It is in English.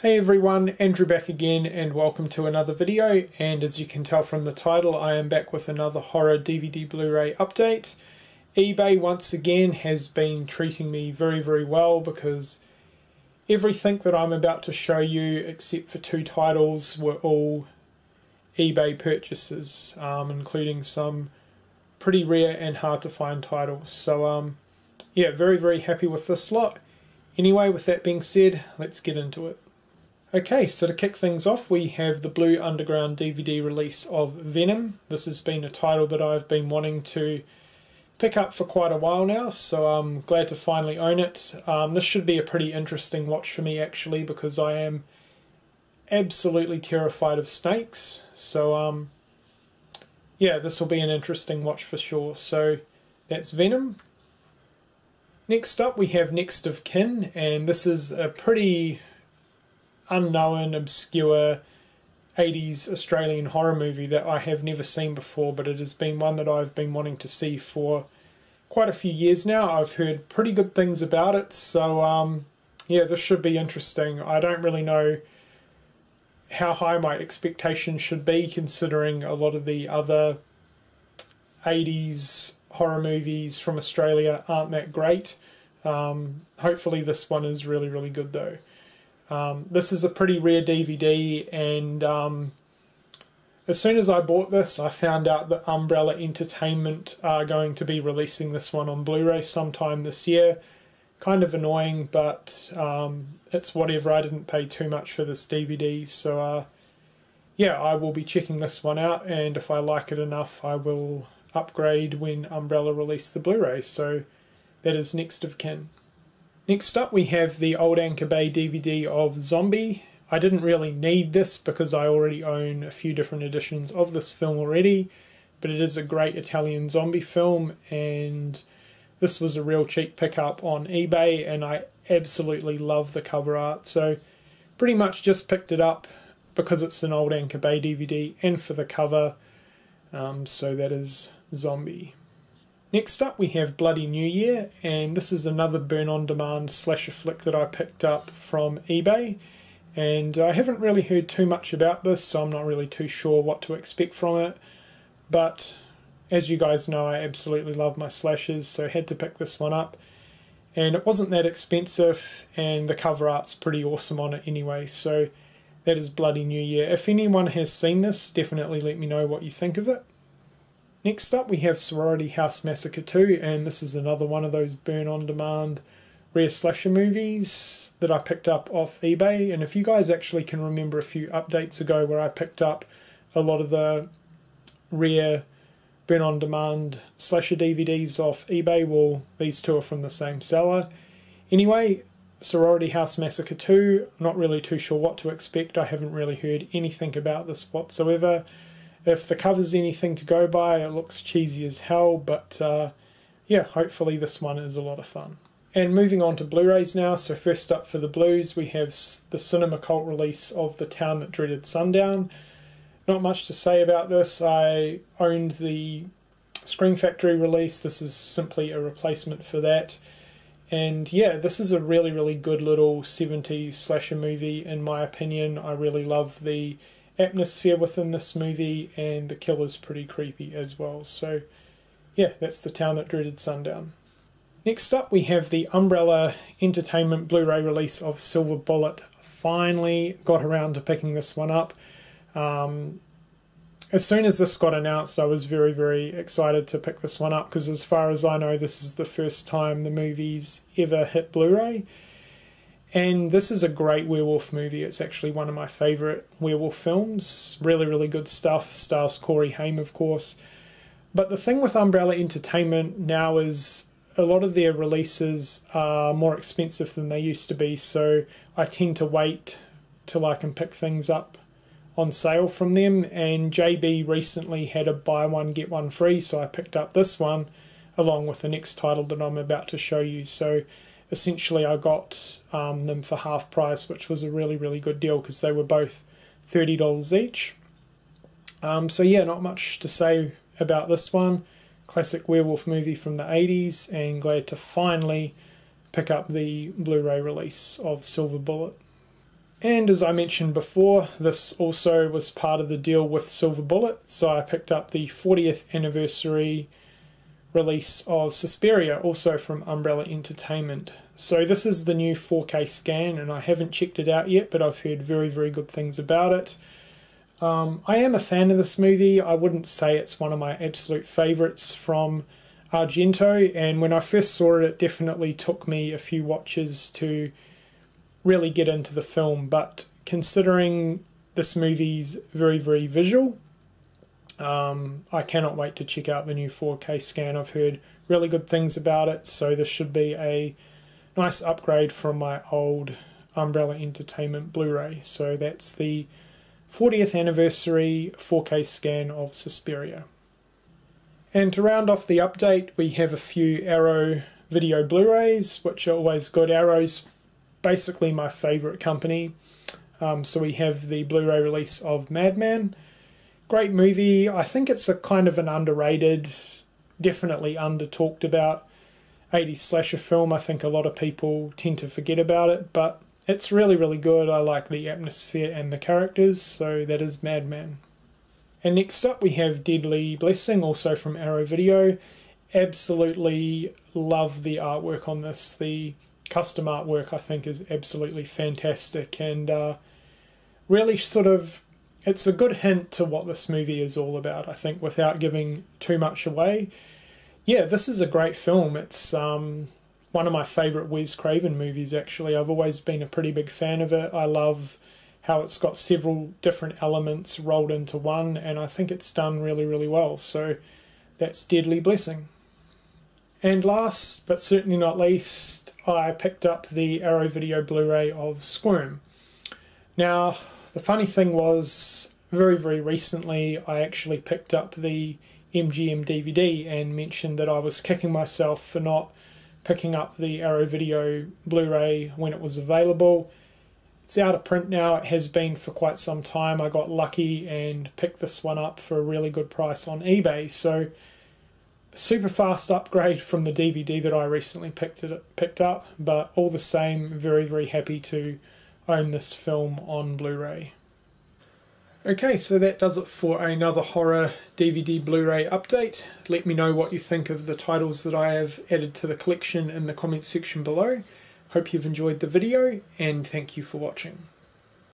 Hey everyone, Andrew back again and welcome to another video, and as you can tell from the title I am back with another horror DVD Blu-ray update. eBay once again has been treating me very well because everything that I'm about to show you except for two titles were all eBay purchases, including some pretty rare and hard to find titles. So yeah, very happy with this lot. Anyway, with that being said, let's get into it. Okay, so to kick things off, we have the Blue Underground DVD release of Venom. This has been a title that I've been wanting to pick up for quite a while now, so I'm glad to finally own it. This should be a pretty interesting watch for me actually, because I am absolutely terrified of snakes. So yeah, this will be an interesting watch for sure. So that's Venom. Next up we have Next of Kin, and this is a pretty unknown, obscure 80s Australian horror movie that I have never seen before, but it has been one that I've been wanting to see for quite a few years now. I've heard pretty good things about it, so yeah, this should be interesting. I don't really know how high my expectations should be, considering a lot of the other 80s horror movies from Australia aren't that great. Hopefully this one is really good though. This is a pretty rare DVD, and as soon as I bought this I found out that Umbrella Entertainment are going to be releasing this one on Blu-ray sometime this year. Kind of annoying, but it's whatever. I didn't pay too much for this DVD, so yeah, I will be checking this one out, and if I like it enough I will upgrade when Umbrella release the Blu-ray. So that is Next of Kin. Next up we have the Old Anchor Bay DVD of Zombie. I didn't really need this because I already own a few different editions of this film already, but it is a great Italian zombie film, and this was a real cheap pickup on eBay, and I absolutely love the cover art. So pretty much just picked it up because it's an Old Anchor Bay DVD and for the cover. So that is Zombie. Next up we have Bloody New Year, and this is another burn-on-demand slasher flick that I picked up from eBay, and I haven't really heard too much about this, so I'm not really too sure what to expect from it, but as you guys know I absolutely love my slashers, so I had to pick this one up, and it wasn't that expensive, and the cover art's pretty awesome on it anyway. So that is Bloody New Year. If anyone has seen this, definitely let me know what you think of it. Next up we have Sorority House Massacre 2, and this is another one of those burn-on-demand rare slasher movies that I picked up off eBay. And if you guys actually can remember a few updates ago where I picked up a lot of the rare burn-on-demand slasher DVDs off eBay, well, these two are from the same seller. Anyway, Sorority House Massacre 2, not really too sure what to expect. I haven't really heard anything about this whatsoever. If the cover's anything to go by, it looks cheesy as hell, but yeah, hopefully this one is a lot of fun. And moving on to Blu-rays now, so first up for the Blues we have the Cinema Cult release of The Town That Dreaded Sundown. Not much to say about this. I owned the Scream Factory release. This is simply a replacement for that. And yeah, this is a really good little 70s slasher movie in my opinion. I really love the atmosphere within this movie, and the killer's pretty creepy as well. So yeah, that's The Town That Dreaded Sundown. Next up we have the Umbrella Entertainment Blu-ray release of Silver Bullet. Finally got around to picking this one up. As soon as this got announced I was very excited to pick this one up, because as far as I know this is the first time the movie's ever hit Blu-ray. And this is a great werewolf movie. It's actually one of my favourite werewolf films. Really good stuff. Stars Corey Haim, of course. But the thing with Umbrella Entertainment now is a lot of their releases are more expensive than they used to be, so I tend to wait till I can pick things up on sale from them. And JB recently had a buy one get one free, so I picked up this one along with the next title that I'm about to show you. So essentially I got them for half price, which was a really good deal because they were both $30 each. So yeah, not much to say about this one. Classic werewolf movie from the 80s, and glad to finally pick up the Blu-ray release of Silver Bullet. And as I mentioned before, this also was part of the deal with Silver Bullet, so I picked up the 40th anniversary release of Suspiria, also from Umbrella Entertainment. So this is the new 4K scan, and I haven't checked it out yet, but I've heard very, very good things about it. I am a fan of this movie. I wouldn't say it's one of my absolute favourites from Argento, and when I first saw it, it definitely took me a few watches to really get into the film, but considering this movie's very, very visual, I cannot wait to check out the new 4K scan. I've heard really good things about it, so this should be a nice upgrade from my old Umbrella Entertainment Blu-ray. So that's the 40th anniversary 4K scan of Suspiria. And to round off the update, we have a few Arrow Video Blu-rays, which are always good. Arrow's basically my favourite company. So we have the Blu-ray release of Madman. Great movie. I think it's a kind of an underrated, definitely under-talked about 80s slasher film. I think a lot of people tend to forget about it, but it's really, really good. I like the atmosphere and the characters, so that is Madman. And next up we have Deadly Blessing, also from Arrow Video. Absolutely love the artwork on this. The custom artwork I think is absolutely fantastic, and really sort of, it's a good hint to what this movie is all about, I think, without giving too much away. Yeah, this is a great film. It's one of my favourite Wes Craven movies, actually. I've always been a pretty big fan of it. I love how it's got several different elements rolled into one, and I think it's done really, really well. So that's Deadly Blessing. And last, but certainly not least, I picked up the Arrow Video Blu-ray of Squirm. Now, the funny thing was, very, very recently, I actually picked up the MGM DVD and mentioned that I was kicking myself for not picking up the Arrow Video Blu-ray when it was available. It's out of print now. It has been for quite some time. I got lucky and picked this one up for a really good price on eBay. So, super fast upgrade from the DVD that I recently picked up, but all the same, very, very happy to own this film on Blu-ray. Okay, so that does it for another horror DVD Blu-ray update. Let me know what you think of the titles that I have added to the collection in the comments section below. Hope you've enjoyed the video, and thank you for watching.